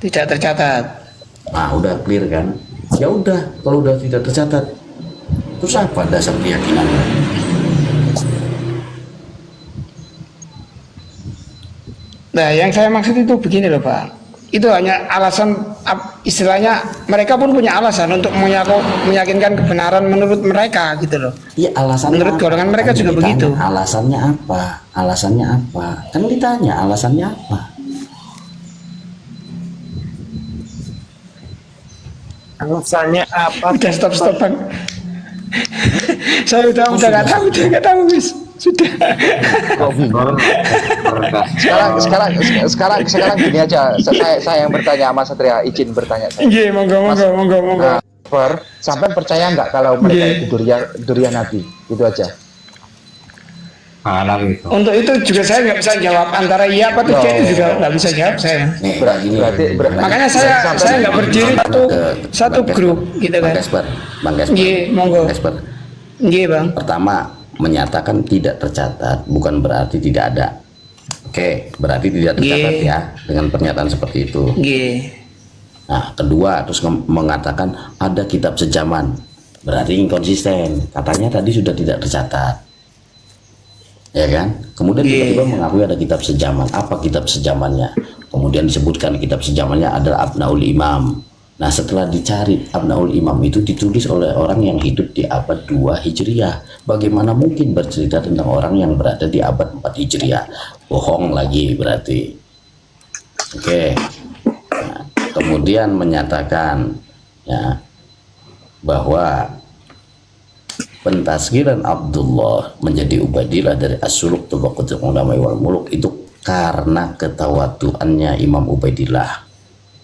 Tidak tercatat. Nah, udah clear kan? Ya udah, kalau udah tidak tercatat, terus apa dasar keyakinannya? Nah, yang saya maksud itu begini loh Pak. Itu hanya alasan, istilahnya mereka pun punya alasan untuk meyakinkan kebenaran menurut mereka gitu loh. Iya, alasannya Menurut apa? golongan mereka Makanya juga ditanya, begitu. alasannya apa? Alasannya apa? Kan ditanya alasannya apa? Alasannya apa? Udah stop Bang. Saya udah Oh, nggak tahu, udah nggak tahu Bis. Sudah. Kok bingung? Sekarang gini aja. Saya yang bertanya, Mas Satria, izin bertanya saya. Iya, monggo. Nah, sampai percaya nggak kalau mereka itu durian Nabi? Itu aja. Itu. Untuk itu juga saya nggak bisa jawab antara iya apa tidak, itu juga nggak bisa jawab saya. Nih, Makanya saya nggak berdiri satu grup gitu Bang kan. Kasper, Bang Kasper, Iya, monggo. Bang Kasper. Iya Bang. Pertama, menyatakan tidak tercatat bukan berarti tidak ada. Oke, berarti tidak tercatat ya dengan pernyataan seperti itu. Iya. Nah, kedua, terus mengatakan ada kitab sejaman, berarti inkonsisten. Katanya tadi sudah tidak tercatat, ya kan? Kemudian tiba-tiba mengakui ada kitab sejaman. Apa kitab sejamannya? Kemudian disebutkan kitab sejamannya adalah Abnaul Imam. Nah, setelah dicari, Abnaul Imam itu ditulis oleh orang yang hidup di abad 2 Hijriah. Bagaimana mungkin bercerita tentang orang yang berada di abad 4 Hijriah? Bohong lagi berarti. Oke. Nah, kemudian menyatakan ya bahwa pentazkiran Abdullah menjadi Ubaidillah dari As-Suluk Tabaqatul Ulama wal Muluk itu karena ketawaduannya Imam Ubaidillah.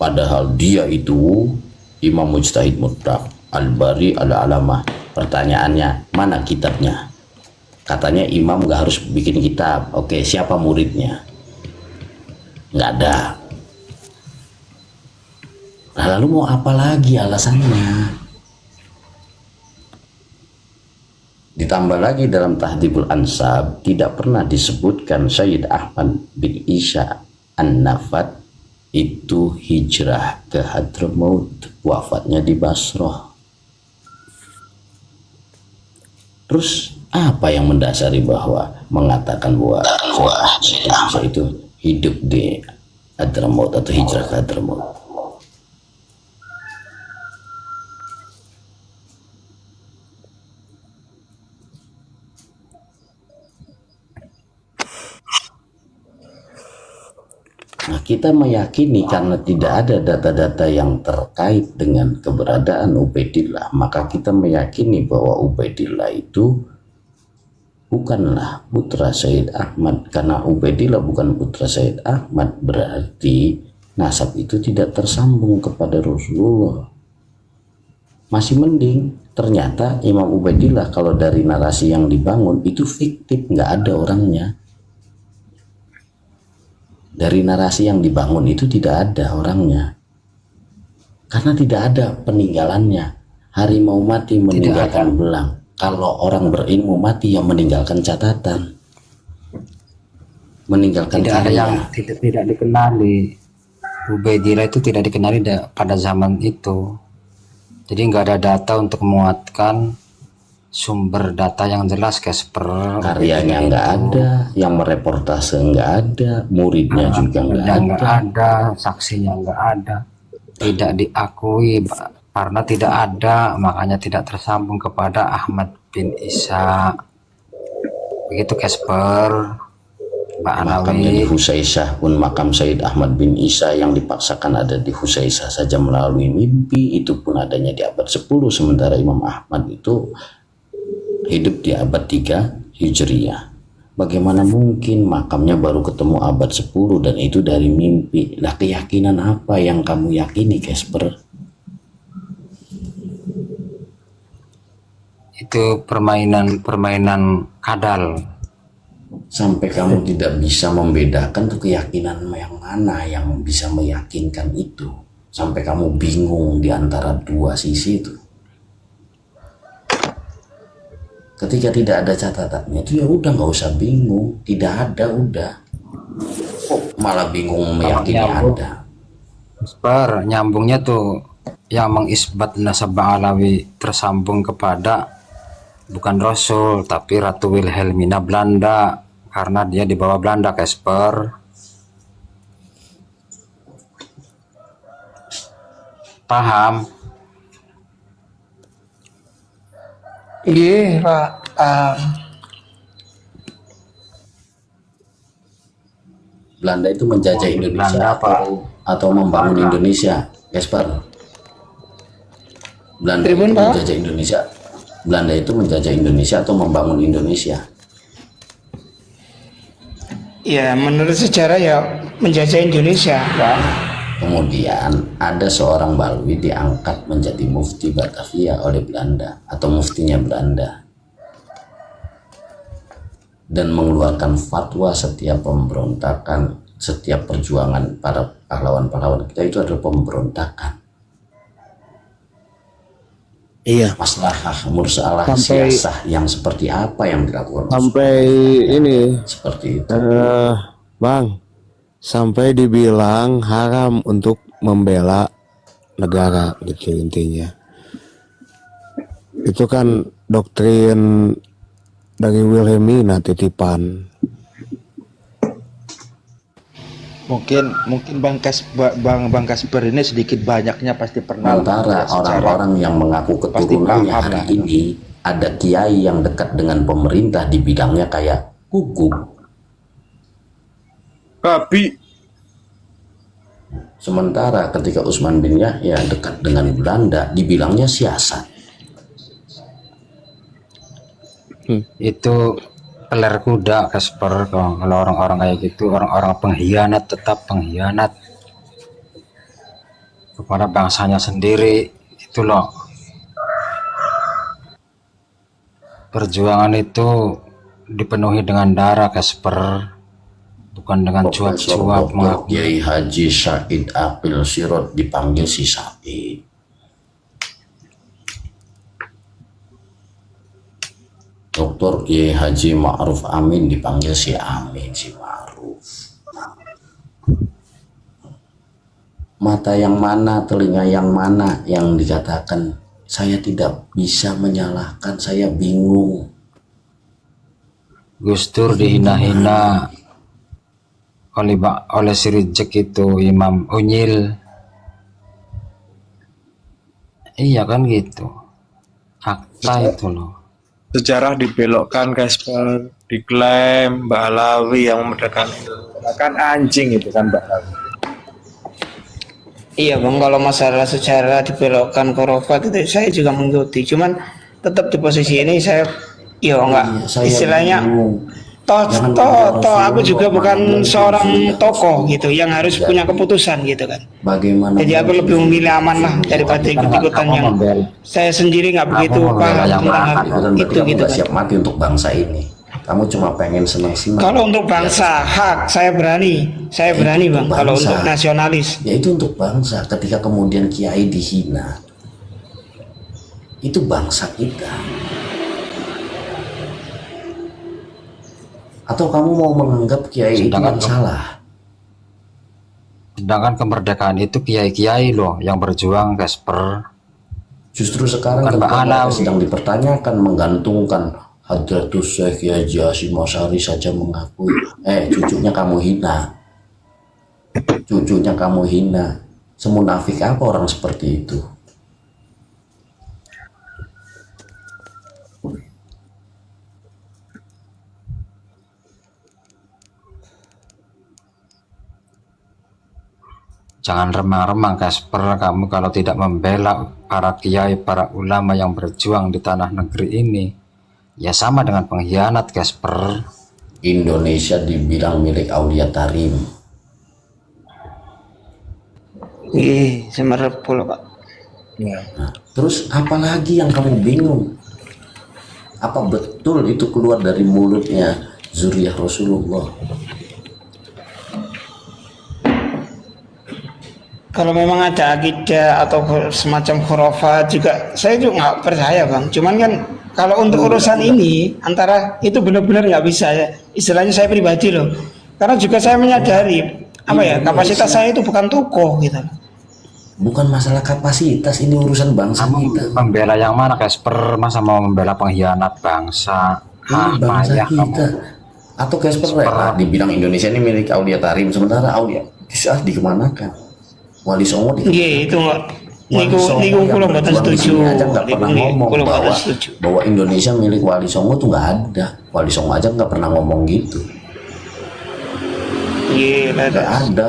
Padahal dia itu Imam Mujtahid Mutlaq, Al-Bari Al-Alamah. Pertanyaannya, mana kitabnya? Katanya imam gak harus bikin kitab. Oke, siapa muridnya? Nggak ada. Nah, lalu mau apa lagi alasannya? Ditambah lagi dalam Tahdhibul Ansab tidak pernah disebutkan Sayyid Ahmad bin Isa An-Nafat itu hijrah ke Hadramaut, wafatnya di Basrah. Terus apa yang mendasari bahwa mengatakan bahwa Sayyid Ahmad itu hidup di Hadramaut atau hijrah ke Hadramaut? Nah, kita meyakini karena tidak ada data-data yang terkait dengan keberadaan Ubaidillah, maka kita meyakini bahwa Ubaidillah itu bukanlah putra Sayyid Ahmad. Karena Ubaidillah bukan putra Sayyid Ahmad, berarti nasab itu tidak tersambung kepada Rasulullah. Masih mending ternyata Imam Ubaidillah kalau dari narasi yang dibangun itu fiktif, nggak ada orangnya. Dari narasi yang dibangun itu tidak ada orangnya, karena tidak ada peninggalannya. Harimau mati meninggalkan belang. Kalau orang berilmu mati yang meninggalkan catatan, meninggalkan tidak ada karya. yang tidak dikenali. Ubaidillah itu tidak dikenali pada zaman itu, jadi nggak ada data untuk menguatkan sumber data yang jelas Casper. Karyanya nggak ada, yang mereportase nggak ada, muridnya juga nggak ada, saksinya nggak ada, tidak diakui karena tidak ada, makanya tidak tersambung kepada Ahmad bin Isa. Begitu Casper, Mbak Makamnya di Anawi. Husaisah pun makam Sayyid Ahmad bin Isa yang dipaksakan ada di Husaisah saja melalui mimpi, itu pun adanya di abad 10, sementara Imam Ahmad itu hidup di abad 3 Hijriah. Bagaimana mungkin makamnya baru ketemu abad 10 dan itu dari mimpi? Lah, keyakinan apa yang kamu yakini, Casper? Itu permainan kadal. Sampai kamu tidak bisa membedakan tuh keyakinan yang mana yang bisa meyakinkan itu. Sampai kamu bingung di antara dua sisi itu. Ketika tidak ada catatannya itu ya udah, nggak usah bingung, tidak ada, udah. Kok malah bingung meyakini nyambung. Anda. Nyambungnya tuh yang mengisbat nasabah Alawi tersambung kepada bukan Rasul tapi Ratu Wilhelmina Belanda karena dia dibawa Belanda, Casper. Paham? Iya Pak. Belanda itu menjajah Oh, Indonesia Belanda, atau membangun Indonesia, Casper. Belanda Tribun, itu Pak. menjajah Indonesia. Belanda itu menjajah Indonesia atau membangun Indonesia. Ya menurut sejarah ya menjajah Indonesia Pak. Kemudian ada seorang Balwi diangkat menjadi mufti Batavia oleh Belanda atau muftinya Belanda dan mengeluarkan fatwa setiap pemberontakan, setiap perjuangan para pahlawan-pahlawan kita itu adalah pemberontakan. Iya. Maslahah mursalah Sampai- siasah yang seperti apa yang dilakukan Sampai ini seperti itu. Bang, sampai dibilang haram untuk membela negara gitu intinya. Itu kan doktrin dari Wilhelmina titipan. Mungkin Bang Kasper ini sedikit banyaknya pasti pernah Sementara belajar sejarah. orang-orang yang mengaku Pasti keturunannya paham hari lah. ini ada kiai yang dekat dengan pemerintah di bidangnya kayak hukum. Babi. Sementara ketika Utsman bin Yahya dekat dengan Belanda dibilangnya siasat. Itu peler kuda, Casper. Kalau orang-orang kayak gitu, orang-orang pengkhianat, tetap pengkhianat kepada bangsanya sendiri. Itu loh, perjuangan itu dipenuhi dengan darah, Casper, bukan dengan Profesor cuap-cuap Dr. mengaku. Kiai Haji Said Aqil Sirot dipanggil si Said. Dr. Kiai Haji Ma'ruf Amin dipanggil si Amin, si Ma'ruf. Mata yang mana, telinga yang mana yang dikatakan saya tidak bisa menyalahkan, saya bingung. Gus Dur dihina-hina oleh si rejek itu Imam Unyil. Iya kan gitu, fakta itu loh. Sejarah dibelokkan, Casper, diklaim Mbak Alawi yang memerdekakan itu. Kan anjing itu kan Mbak Alawi. Iya Bang, kalau masalah sejarah dibelokkan khurafat itu saya juga mengikuti. Cuman tetap di posisi ini saya ya enggak Iya, saya istilahnya bingung. toh Jangan toh bicara toh aku Rasulullah, juga bukan mana seorang Rasulullah. tokoh gitu yang harus Iya. punya keputusan gitu kan. Bagaimana? Jadi aku lebih memilih aman lah daripada ikut-ikutan Kamu yang membela. saya sendiri nggak begitu membela paham yang tentang mana? hal Itu kan berarti itu kamu gitu nggak kan. siap mati untuk bangsa ini. Kamu cuma pengen senang-senang. Kalau untuk bangsa hak saya berani Bang. Untuk Kalau bangsa. untuk nasionalis Ya itu untuk bangsa. Ketika kemudian kiai dihina, itu bangsa kita. Atau kamu mau menganggap kiai itu Sedangkan yang salah? Sedangkan kemerdekaan itu kiai-kiai loh yang berjuang, Casper. Justru sekarang Bukan Mbak ketika Alawi. sedang dipertanyakan, menggantungkan Hadratus Syekh Haji Hasyim Asy'ari saja mengakui, cucunya kamu hina, cucunya kamu hina. Semunafik apa orang seperti itu? Jangan remang-remang, Casper. Kamu kalau tidak membela para kiai, para ulama yang berjuang di tanah negeri ini, ya sama dengan pengkhianat, Casper. Indonesia dibilang milik Aulia Tarim. Iya, Semeru pula Pak. Nah, terus apalagi yang kamu bingung? Apa betul itu keluar dari mulutnya Zuriyah Rasulullah? Kalau memang ada akidah atau semacam khurafat juga saya juga nggak percaya Bang. Cuman kan kalau untuk urusan ini antara itu benar-benar nggak bisa ya. Istilahnya saya pribadi loh. Karena juga saya menyadari apa ya, kapasitas saya itu bukan tokoh gitu. Bukan masalah kapasitas, ini urusan bangsa Kamu kita. membela yang mana, Casper? Masa mau membela pengkhianat bangsa? Ini bangsa Payah kita. kamu. Atau Casper dibilang Indonesia ini milik Aulia Tarim, sementara Aulia bisa dikemanakan? Wali Songo di Iya, itu enggak. Wali Niku Songo niku yang kula mboten berjuang di setuju. sini aja nggak pernah ngomong Kula bahwa mboten setuju. bahwa Indonesia milik Wali Songo tuh nggak ada. Wali Songo aja nggak pernah ngomong gitu. Iya, Nggak laras. ada.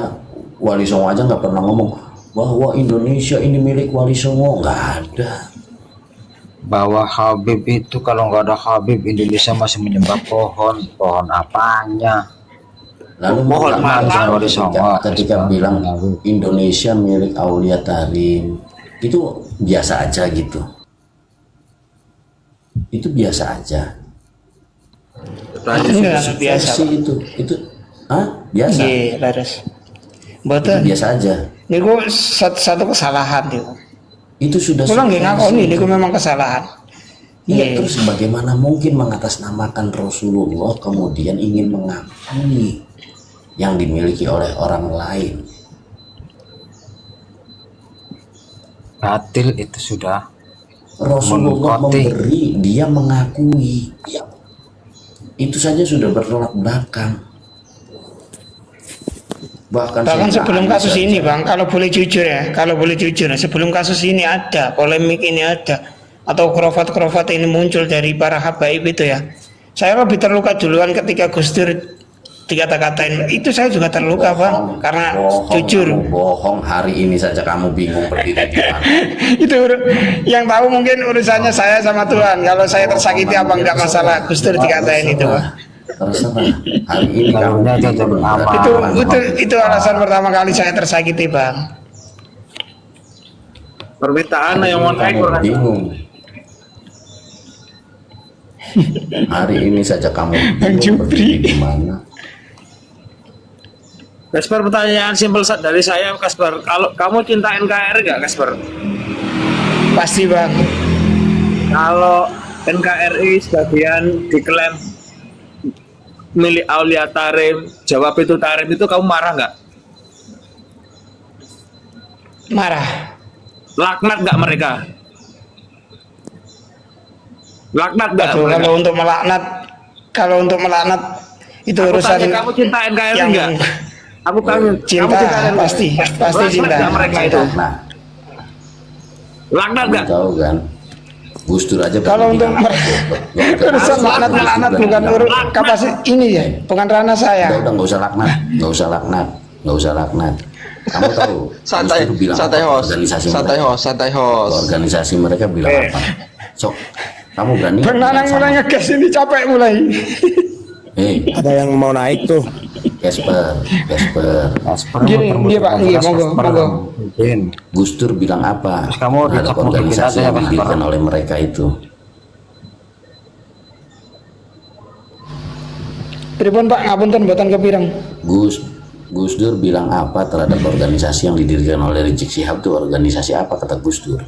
Wali Songo aja nggak pernah ngomong bahwa Indonesia ini milik Wali Songo, nggak ada. Bahwa Habib itu, kalau nggak ada Habib, Indonesia masih menyembah pohon. Pohon apanya? Lalu Mohon maaf, Wali Songo. ketika bilang Indonesia milik Aulia Tarim, itu biasa aja gitu. Itu biasa aja. Enggak biasa. Subversi itu, biasa. Iya, laras. Itu Mboten. biasa aja. Niku satu kesalahan itu. Itu sudah Kula nggih subversi. ngakoni niku memang kesalahan. Iya, terus bagaimana mungkin mengatasnamakan Rasulullah kemudian ingin mengakui yang dimiliki oleh orang lain? Batil itu sudah. Rasulullah Mengkoti. memberi, dia mengakui. Itu saja sudah bertolak belakang. Bahkan Sebelum Sayyidina kasus Ali ini, saja. Bang, kalau boleh jujur, sebelum kasus ini ada, polemik ini ada, atau khurafat-khurafat ini muncul dari para habaib itu ya, saya lebih terluka duluan ketika Gus Dur dikata-katain. Itu saya juga terluka, Bang, karena jujur. Kamu bohong, hari ini saja kamu bingung berdiri di mana. Itu yang tahu mungkin urusannya saya sama Tuhan. Kalau saya tersakiti apa enggak masalah Gus Dur dikatain itu, Bang. Terserah. Hari ini kamu Lalunya bingung jadi berada aman. di mana. Itu alasan pertama kali saya tersakiti, Bang. Permintaan yang mau naik Kamu orang. bingung. Hari ini saja kamu Bang bingung Jupri. berdiri di mana. Kasper, pertanyaan simpel dari saya, Kasper. Kalau kamu cinta NKRI nggak, Kasper? Pasti, Bang. Kalau NKRI sebagian diklaim milik Aulia Tarim, jawab itu Tarim, itu kamu marah nggak? Marah. Laknat nggak mereka? Laknat nggak Aduh, mereka? kalau untuk melaknat itu Aku urusan tanya, kamu cinta NKRI yang nggak? Aku tanya, cinta, kamu cinta NKRI? pasti Laknat cinta. nggak mereka itu? Nah, Laknat kamu nggak? tahu kan? Gus Dur aja Kalau pernah untuk bilang, urusan melaknat bukan kapasitas ini ya, bukan ranah saya. udah nggak usah laknat. Kamu tahu Santai, Gus Dur bilang santai apa? host, Organisasi santai mereka, host, santai host. organisasi mereka bilang apa? Sok, kamu berani? Bang Nanang mulai ngegas ini capek mulai. Ada yang mau naik tuh. Casper. Casper Gini, dia, Pak, iya, monggo. Izin. Gus Dur bilang apa? Terus kamu terhadap dicap mungkin organisasi kita yang aja, didirikan Casper. oleh mereka itu? Pripun Pak, ngapunten mboten kepireng. Gus Dur bilang apa terhadap organisasi yang didirikan oleh Rizik Syihab itu? Organisasi apa kata Gus Dur?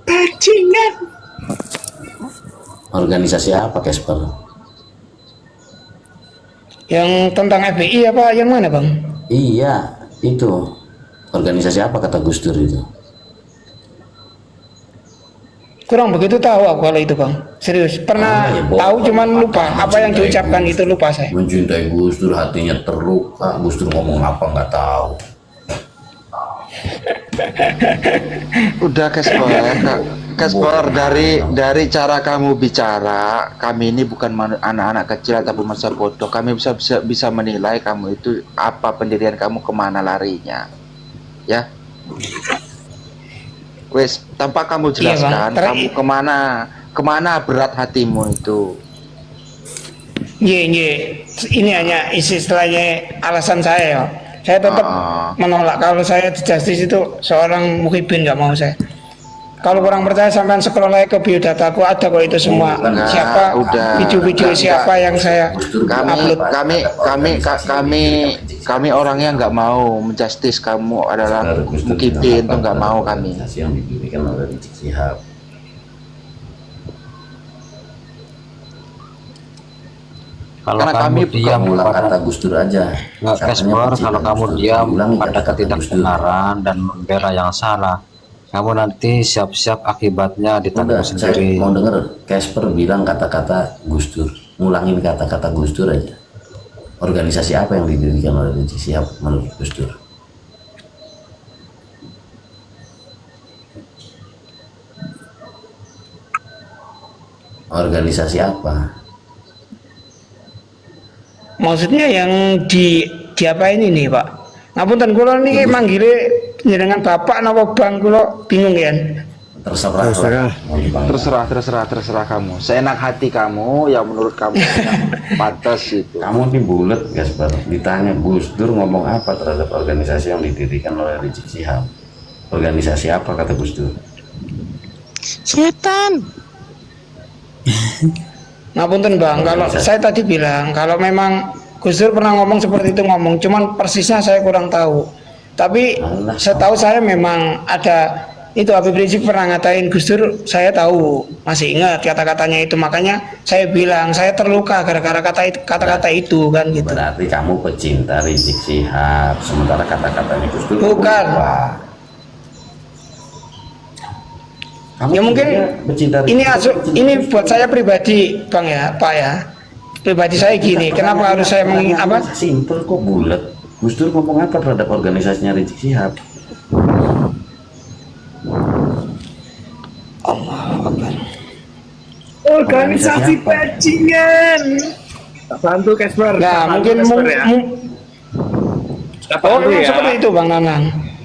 Bajingan. Organisasi apa, Casper? Yang tentang FPI apa yang mana, Bang? Iya, itu. Organisasi apa kata Gus Dur itu? Kurang begitu tahu aku kalau itu, Bang. Serius, pernah ya, bohong. tahu cuman lupa apa yang diucapkan itu, lupa saya. Mencintai Gus Dur, hatinya terluka. Gus Dur ngomong apa nggak tahu. Udah Kasper, dari cara kamu bicara, kami ini bukan anak-anak kecil ataupun masa bodoh. Kami bisa menilai kamu itu apa pendirian kamu, kemana larinya, ya. Wes, tanpa kamu Iya, jelaskan Bang. kamu kemana berat hatimu itu. Iya. Ini hanya istilahnya alasan saya ya. Saya tetap menolak kalau saya di justice itu seorang muhibin, nggak mau saya. Kalau kurang percaya sampean scroll aja ke biodataku, ada kok itu semua. Enggak, Siapa udah. video-video siapa yang saya upload. Kami orangnya nggak mau menjustis kamu adalah muhibin, itu nggak mau kami. Organisasi yang didirikan oleh Rizik Syihab. Kalau Karena kamu kami diam Ulang pada kata Gus Dur aja. nggak Katanya Casper, pecinta kalau kamu Gus Dur. diam Ulangi pada kata-kata Gus Dur. ketidakbenaran dan membela yang salah, kamu nanti siap-siap akibatnya ditanggung Udah, saya sendiri. mau denger Casper bilang kata-kata Gus Dur. Ngulangin kata-kata Gus Dur aja. Organisasi apa yang didirikan oleh Rizik Syihab menurut Gus Dur? Organisasi apa? Maksudnya yang di apa ini nih Pak? Ngapunten kula niki manggile jenengan bapak napa bang kula bingung ya. Terserah. Terserah. Mau dipanggil. terserah kamu. Seenak hati kamu, yang menurut kamu yang pantas itu. Kamu nih bulat Gasper, ditanya Gus Dur ngomong apa terhadap organisasi yang didirikan oleh Rizik Syihab. Organisasi apa kata Gus Dur? Setan. Ngapunten bang, kalau saya tadi bilang kalau memang Gus Dur pernah ngomong seperti itu ngomong, cuman persisnya saya kurang tahu. Tapi Alah. setahu saya memang ada itu Habib Rizik pernah ngatain Gus Dur, saya tahu, masih ingat kata-katanya itu, makanya saya bilang saya terluka gara-gara kata-kata itu kan gitu. Berarti kamu pecinta Rizik Syihab, sementara kata-katanya Gus Dur Bukan. apa? Kamu Ya mungkin sebenarnya pecinta Rizik ini Syihab, ini buat saya pribadi bang ya Pak ya, pribadi saya gini, kenapa harus saya apa? Simpel kok bulat. Gus Dur ngomong apa terhadap organisasinya Rizik Syihab? Organisasi bajingan. Tak bantu Casper. Nah tak mungkin bantu, Casper, ya. Tak oh bantu memang ya. seperti itu bang Nanang.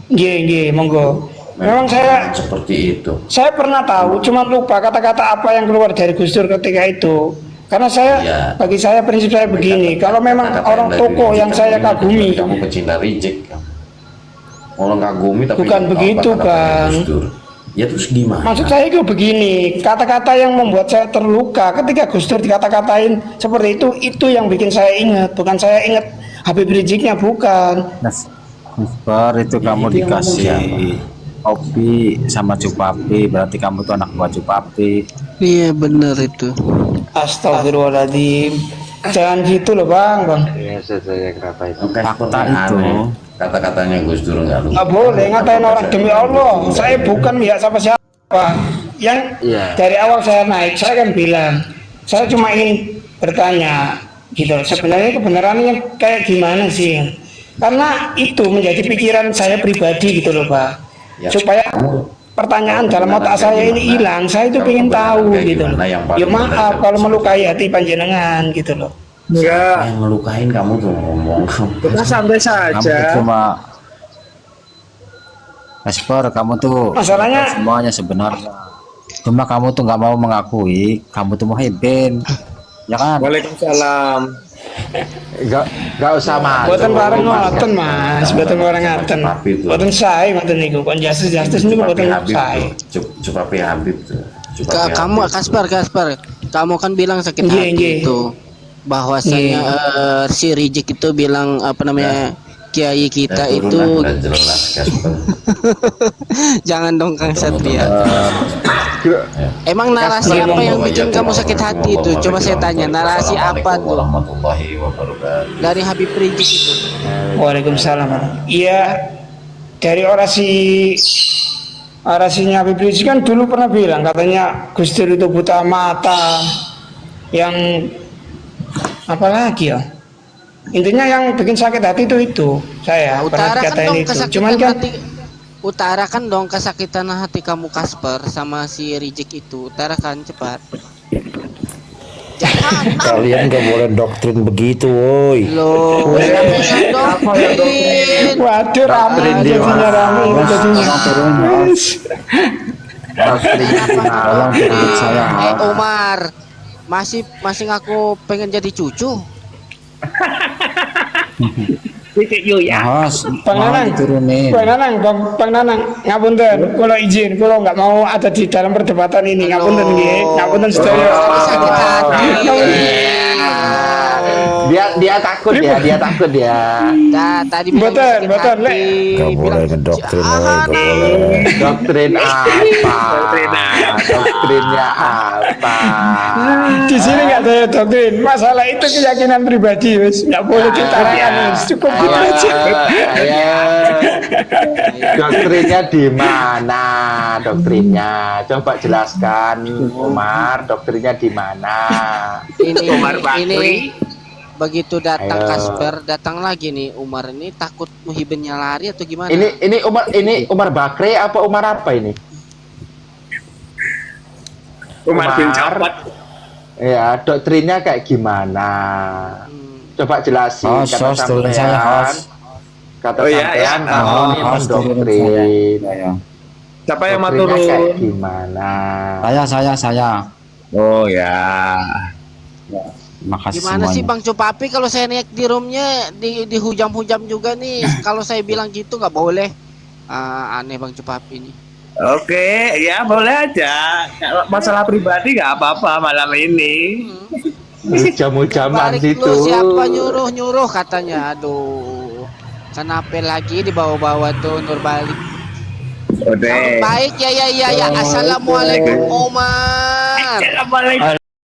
Nggih, monggo. Memang Seperti itu. saya pernah tahu, cuma lupa kata-kata apa yang keluar dari Gus Dur ketika itu. Karena saya, Ya. bagi saya prinsip saya begini, kalau memang Kata-kata orang yang tokoh dari yang Rizik saya kamu kagumi, kamu pecinta Rizik. Orang kagumi tapi Bukan nggak tahu begitu, kata-katanya Bang. Gus Dur. Ya terus gimana? maksud saya itu begini, kata-kata yang membuat saya terluka ketika Gus Dur dikata-katain seperti itu yang bikin saya ingat, bukan saya ingat Habib Riziknya, bukan. Casper, itu Ya, kamu itu yang ngomong dikasih siapa? kopi sama Cupapi, berarti kamu tuh anak buah Cupapi. Iya benar itu. Astagfirullahaladzim, jangan gitu loh bang. Ya, saya kenapa itu? Fakta Aneh. itu. Kata-katanya Gus Dur nggak lucu. Nggak boleh ngatain orang, demi Allah. Saya bukan pihak siapa-siapa. Yang Iya. dari awal saya naik, saya kan bilang, saya cuma ingin bertanya, gitu. Sebenarnya kebenarannya kayak gimana sih? Karena itu menjadi pikiran saya pribadi gitu loh, Pak. Ya, Supaya kamu pertanyaan dalam kebenaran otak saya kayak ini gimana? hilang. Saya itu Kamu pengen kebenaran tahu kayak gitu. gimana yang paling Ya benar maaf kamu kalau sebut? melukai hati panjenengan gitu loh. Enggak. Yang melukain kamu tuh ngomong. Kita santai Kamu tuh saja. cuma Casper, kamu tuh Masalahnya- semuanya sebenarnya. Cuma kamu tuh nggak mau mengakui, kamu tuh muhibin, ya kan? Waalaikumsalam. Gak usah mas. Buatan bareng ngoten Mas, buatan bareng ngaten. Tapi itu. Buatan saya ngoten niku, kon justice niku Cupapi buatan Habib saya. tuh. Cupapi Habib tuh. Cupapi Kamu Habib. Casper, kamu kan bilang sakit Nggih, hati nggih. itu. Bahwasanya si Rizik itu bilang apa namanya? Kiai kita Turun itu lah, udah jelas Casper. jangan dong Kang Satria. Ya. Emang narasi Casper, apa yang Ngomong bikin aja, kamu sakit hati itu? Coba saya tanya, narasi apa tuh Warahmatullahi wabarakatuh. dari Habib Rizik itu? Waalaikumsalam. Iya, dari orasinya Habib Rizik kan dulu pernah bilang katanya Gus Dur itu buta mata, yang apa lagi ya? Intinya yang bikin sakit hati itu saya pernah Utarakan dikatain dong itu. kesakitan Cuman kan hati. Utarakan dong kesakitan hati kamu Casper sama si Rizik itu. Utarakan cepat. Jangan Kalian gak boleh doktrin begitu, woi. loh. Doktrin. waduh rame jadinya rame jadinya. Tolong turutin saya. Omar, masih ngaku pengen jadi cucu. Mas, Bang mau Nanang, diturunin. Bang Nanang, ngapunten, kalau izin, kalau nggak mau ada di dalam perdebatan ini, ngapunten nggih, ngapunten sedaya. Sakit hati. Dia takut ya, dia takut ya. Nah, tadi bilang Betul, sakit betul, hati, Gak boleh bilang ngedoktrin, woy. jangan Gak boleh. Doktrin apa? Doktrinnya apa? Di sini nggak ada doktrin. Masalah itu keyakinan pribadi, wes. Nggak boleh diutarakan, wes. Cukup gitu aja. Ayo. Doktrinnya di mana? Doktrinnya. Coba jelaskan, Umar. Doktrinnya di mana? ini Umar Bakri. ini begitu datang Ayo. Kasper, datang lagi nih Umar ini takut Muhibinnya lari atau gimana? Ini Umar Bakri apa Umar apa ini? Umar bin Copot. Ya, doktrinnya kayak gimana? Coba jelasin Host, kata host, turun saya, sampean. host. Kata Oh, iya, sampean iya. kamu ini Host, turun mendoktrin. saya. Siapa yang mau Doktrinnya kayak turun? gimana? Saya. Oh ya. Makasih Gimana semuanya. sih Bang Cupapi kalau saya naik di roomnya dihujam-hujam juga nih. Kalau saya bilang gitu nggak boleh. Aneh Bang Cupapi nih. Oke, ya boleh aja. Kalau masalah pribadi nggak apa-apa malam ini. Jam-jaman Balik situ. lu siapa nyuruh katanya. Aduh. Kenapa lagi dibawa-bawa tuh Nur balik? Udah. Baik ya. Assalamualaikum Omar. Assalamualaikum.